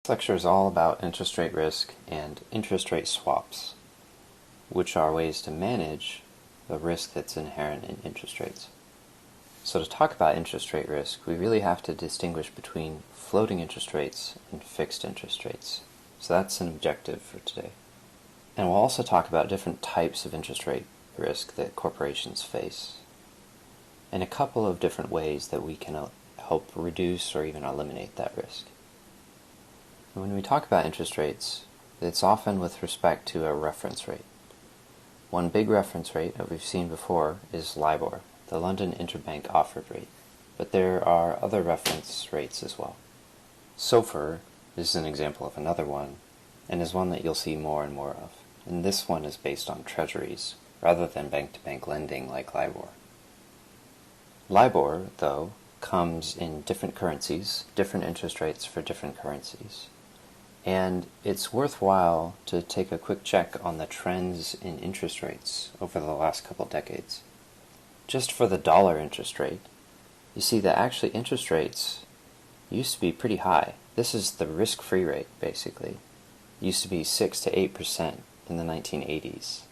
This lecture is all about interest rate risk and interest rate swaps, which are ways to manage the risk that's inherent in interest rates. So to talk about interest rate risk, we really have to distinguish between floating interest rates and fixed interest rates. So that's an objective for today. And we'll also talk about different types of interest rate risk that corporations face, and a couple of different ways that we can help reduce or even eliminate that risk. When we talk about interest rates, it's often with respect to a reference rate. One big reference rate that we've seen before is LIBOR, the London Interbank Offered Rate, but there are other reference rates as well. SOFR is an example of another one, and is one that you'll see more and more of. And this one is based on Treasuries, rather than bank-to-bank lending like LIBOR. LIBOR, though, comes in different currencies, different interest rates for different currencies. And it's worthwhile to take a quick check on the trends in interest rates over the last couple decades. Just for the dollar interest rate, you see that actually interest rates used to be pretty high. This is the risk-free rate, basically. It used to be 6 to 8% in the 1980s.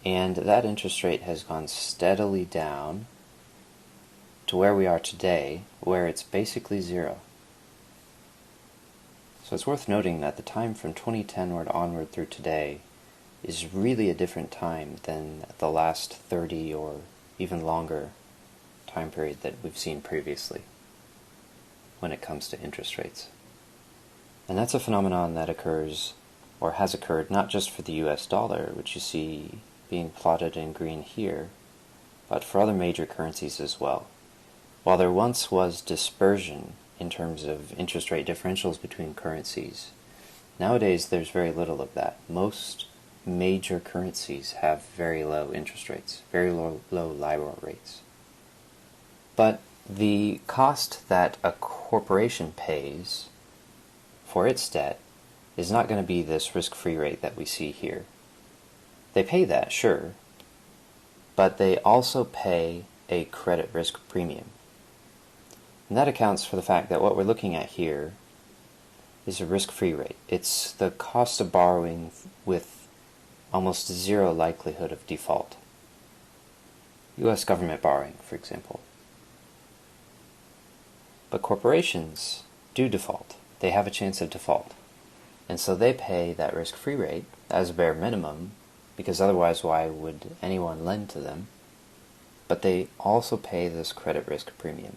And that interest rate has gone steadily down to where we are today, where it's basically zero. So it's worth noting that the time from 2010 onward through today is really a different time than the last 30 or even longer time period that we've seen previously when it comes to interest rates. And that's a phenomenon that occurs, or has occurred, not just for the US dollar, which you see being plotted in green here, but for other major currencies as well. While there once was dispersion in terms of interest rate differentials between currencies, nowadays there's very little of that. Most major currencies have very low interest rates, very low LIBOR rates. But the cost that a corporation pays for its debt is not going to be this risk-free rate that we see here. They pay that, sure, but they also pay a credit risk premium. And that accounts for the fact that what we're looking at here is a risk-free rate. It's the cost of borrowing with almost zero likelihood of default. US government borrowing, for example. But corporations do default. They have a chance of default. And so they pay that risk-free rate as a bare minimum, because otherwise why would anyone lend to them? But they also pay this credit risk premium.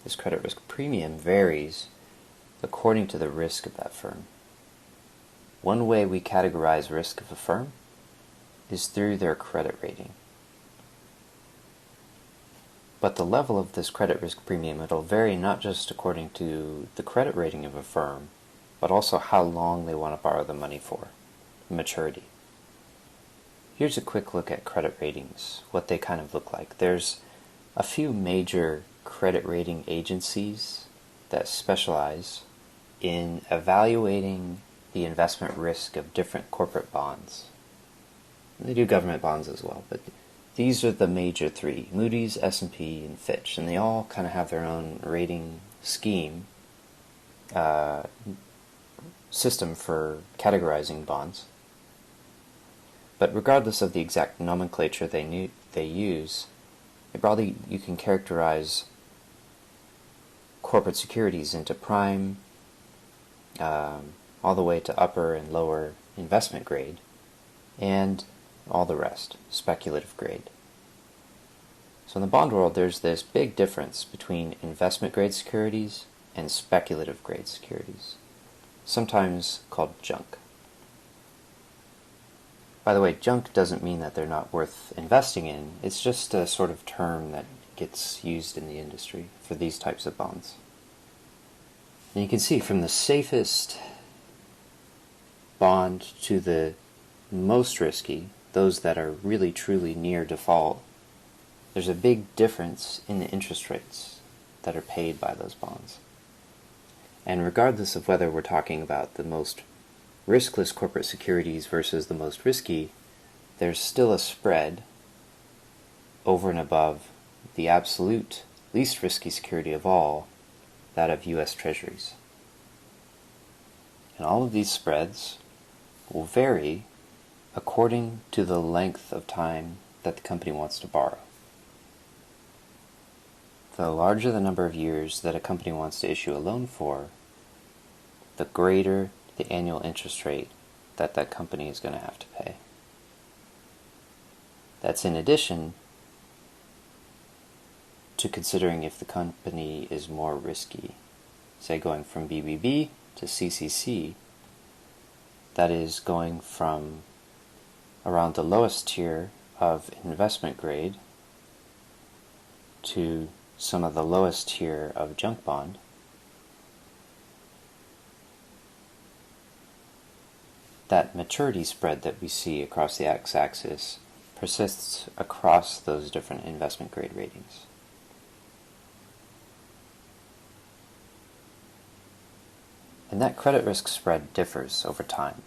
This credit risk premium varies according to the risk of that firm. One way we categorize risk of a firm is through their credit rating. But the level of this credit risk premium, it'll vary not just according to the credit rating of a firm, but also how long they want to borrow the money for, maturity. Here's a quick look at credit ratings, what they kind of look like. There's a few major credit rating agencies that specialize in evaluating the investment risk of different corporate bonds. They do government bonds as well, but these are the major three: Moody's, S&P, and Fitch, and they all kind of have their own rating scheme, system for categorizing bonds. But regardless of the exact nomenclature they use, broadly you can characterize corporate securities into prime, all the way to upper and lower investment grade, and all the rest, speculative grade. So in the bond world, there's this big difference between investment grade securities and speculative grade securities, sometimes called junk. By the way, junk doesn't mean that they're not worth investing in. It's just a sort of term that gets used in the industry for these types of bonds. And you can see from the safest bond to the most risky, those that are really truly near default, there's a big difference in the interest rates that are paid by those bonds. And regardless of whether we're talking about the most riskless corporate securities versus the most risky, there's still a spread over and above the absolute least risky security of all, that of US Treasuries. And all of these spreads will vary according to the length of time that the company wants to borrow. The larger the number of years that a company wants to issue a loan for, the greater the annual interest rate that that company is going to have to pay. That's in addition to considering if the company is more risky, say going from BBB to CCC, that is going from around the lowest tier of investment grade to some of the lowest tier of junk bond. That maturity spread that we see across the x-axis persists across those different investment grade ratings. And that credit risk spread differs over time.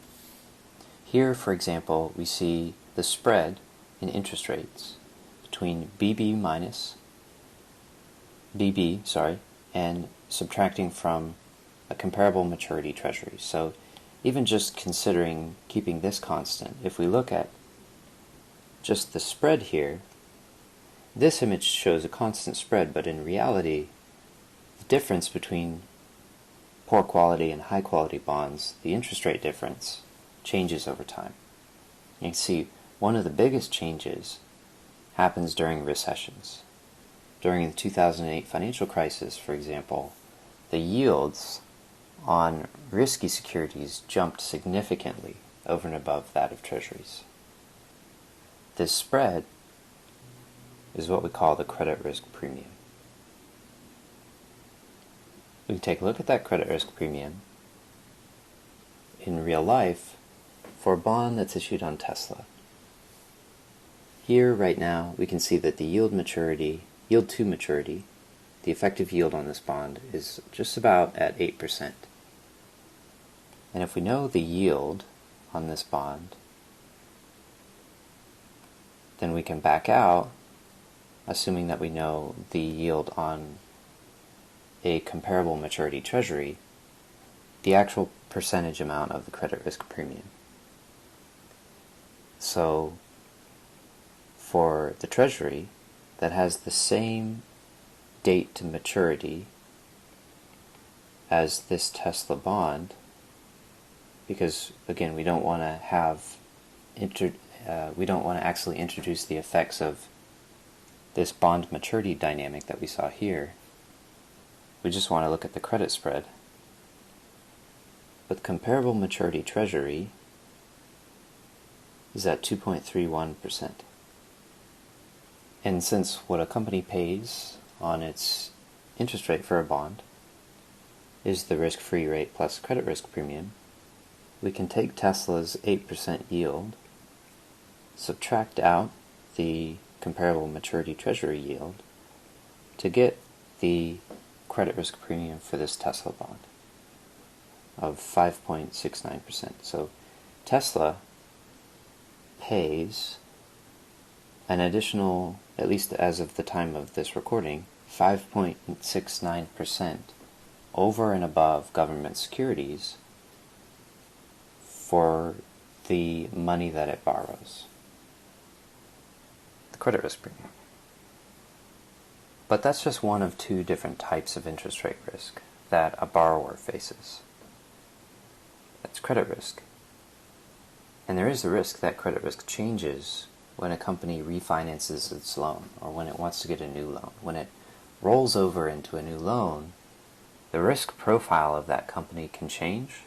Here, for example, we see the spread in interest rates between BB and subtracting from a comparable maturity treasury. So even just considering keeping this constant, if we look at just the spread here, this image shows a constant spread, but in reality, the difference between poor quality and high quality bonds, the interest rate difference, changes over time. You can see one of the biggest changes happens during recessions. During the 2008 financial crisis, for example, the yields on risky securities jumped significantly over and above that of Treasuries. This spread is what we call the credit risk premium. We can take a look at that credit risk premium in real life for a bond that's issued on Tesla. Here, right now, we can see that the yield to maturity, the effective yield on this bond is just about at 8%. And if we know the yield on this bond, then we can back out, assuming that we know the yield on a comparable maturity treasury, the actual percentage amount of the credit risk premium. So for the treasury that has the same date to maturity as this Tesla bond, because again we don't want to actually introduce the effects of this bond maturity dynamic that we saw here. We just want to look at the credit spread. But comparable maturity treasury is at 2.31%. And since what a company pays on its interest rate for a bond is the risk-free rate plus credit risk premium, we can take Tesla's 8% yield, subtract out the comparable maturity treasury yield to get the credit risk premium for this Tesla bond of 5.69%. So Tesla pays an additional, at least as of the time of this recording, 5.69% over and above government securities for the money that it borrows, the credit risk premium. But that's just one of two different types of interest rate risk that a borrower faces. That's credit risk. And there is the risk that credit risk changes when a company refinances its loan or when it wants to get a new loan. When it rolls over into a new loan, the risk profile of that company can change,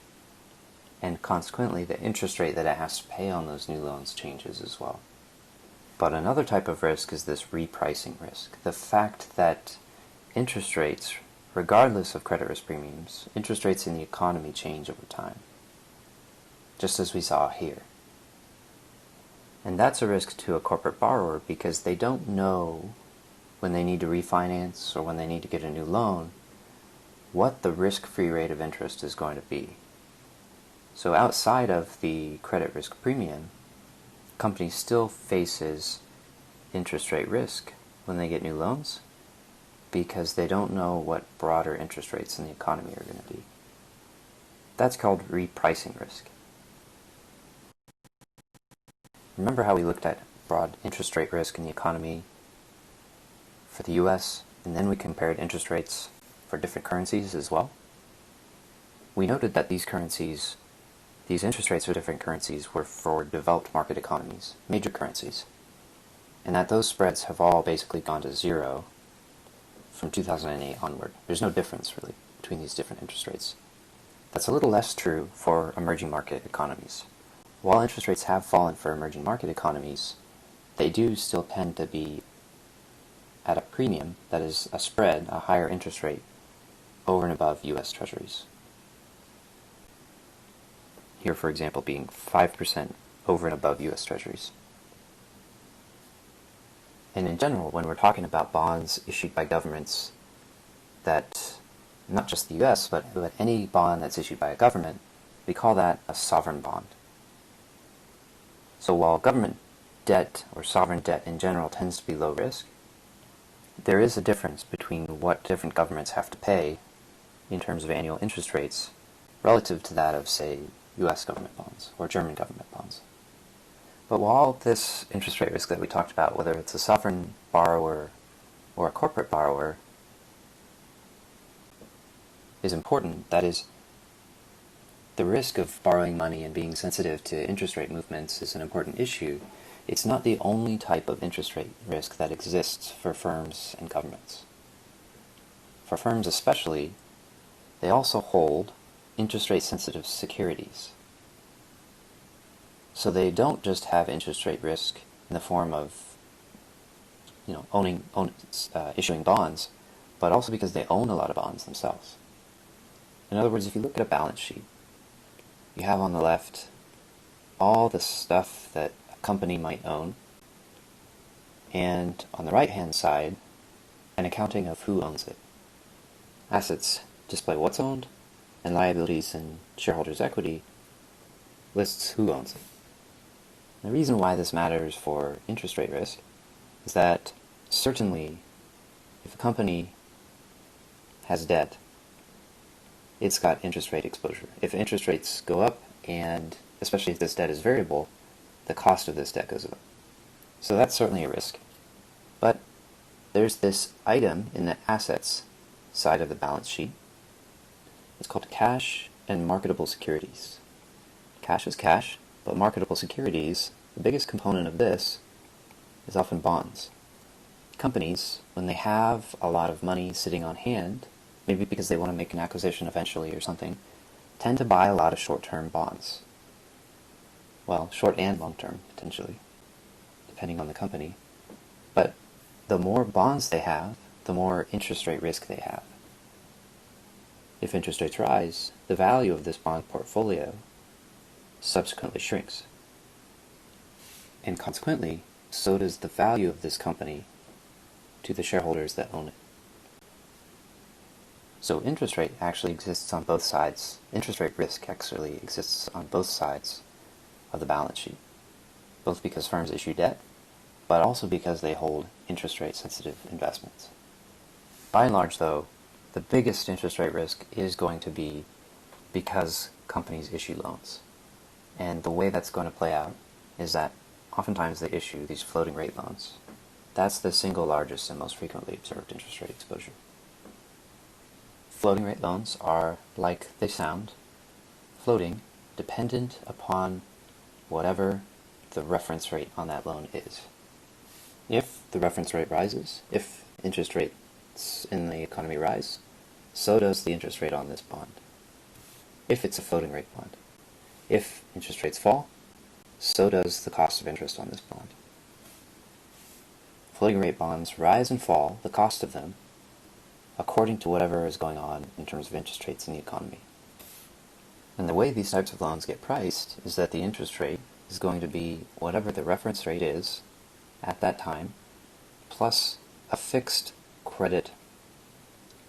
and consequently the interest rate that it has to pay on those new loans changes as well. But another type of risk is this repricing risk. The fact that interest rates, regardless of credit risk premiums, interest rates in the economy change over time, just as we saw here. And that's a risk to a corporate borrower because they don't know when they need to refinance or when they need to get a new loan what the risk-free rate of interest is going to be. So outside of the credit risk premium, the company still faces interest rate risk when they get new loans because they don't know what broader interest rates in the economy are going to be. That's called repricing risk. Remember how we looked at broad interest rate risk in the economy for the US, and then we compared interest rates for different currencies as well? We noted that these interest rates for different currencies were for developed market economies, major currencies, and that those spreads have all basically gone to zero from 2008 onward. There's no difference, really, between these different interest rates. That's a little less true for emerging market economies. While interest rates have fallen for emerging market economies, they do still tend to be at a premium, that is, a spread, a higher interest rate, over and above US Treasuries. Here, for example, being 5% over and above US Treasuries. And in general, when we're talking about bonds issued by governments that, not just the US, but any bond that's issued by a government, we call that a sovereign bond. So while government debt or sovereign debt in general tends to be low risk, there is a difference between what different governments have to pay in terms of annual interest rates relative to that of, say, US government bonds or German government bonds. But while this interest rate risk that we talked about, whether it's a sovereign borrower or a corporate borrower, is important, that is, the risk of borrowing money and being sensitive to interest rate movements is an important issue. It's not the only type of interest rate risk that exists for firms and governments. For firms especially, they also hold interest rate sensitive securities. So they don't just have interest rate risk in the form of issuing bonds, but also because they own a lot of bonds themselves. In other words, if you look at a balance sheet, you have on the left all the stuff that a company might own, and on the right-hand side, an accounting of who owns it. Assets display what's owned, and liabilities and shareholders' equity lists who owns it. The reason why this matters for interest rate risk is that certainly if a company has debt, it's got interest rate exposure. If interest rates go up, and especially if this debt is variable, the cost of this debt goes up. So that's certainly a risk. But there's this item in the assets side of the balance sheet. It's called cash and marketable securities. Cash is cash, but marketable securities, the biggest component of this is often bonds. Companies, when they have a lot of money sitting on hand, maybe because they want to make an acquisition eventually or something, tend to buy a lot of short-term bonds. Well, short and long-term, potentially, depending on the company. But the more bonds they have, the more interest rate risk they have. If interest rates rise, the value of this bond portfolio subsequently shrinks. And consequently, so does the value of this company to the shareholders that own it. So interest rate actually exists on both sides. Interest rate risk actually exists on both sides of the balance sheet, both because firms issue debt, but also because they hold interest rate sensitive investments. By and large, though, the biggest interest rate risk is going to be because companies issue loans. And the way that's going to play out is that oftentimes they issue these floating rate loans. That's the single largest and most frequently observed interest rate exposure. Floating rate loans are, like they sound, floating, dependent upon whatever the reference rate on that loan is. If the reference rate rises, if interest rates in the economy rise, so does the interest rate on this bond, if it's a floating rate bond. If interest rates fall, so does the cost of interest on this bond. Floating rate bonds rise and fall, the cost of them, according to whatever is going on in terms of interest rates in the economy. And the way these types of loans get priced is that the interest rate is going to be whatever the reference rate is at that time, plus a fixed credit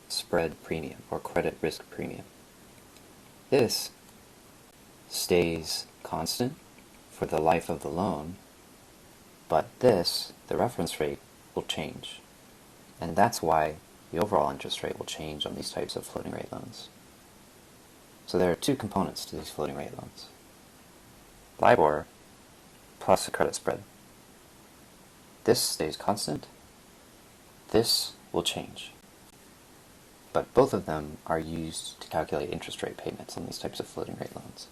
spread premium or credit risk premium. This stays constant for the life of the loan, but this, the reference rate, will change. And that's why the overall interest rate will change on these types of floating rate loans. So there are two components to these floating rate loans. LIBOR plus a credit spread. This stays constant. This will change. But both of them are used to calculate interest rate payments on these types of floating rate loans.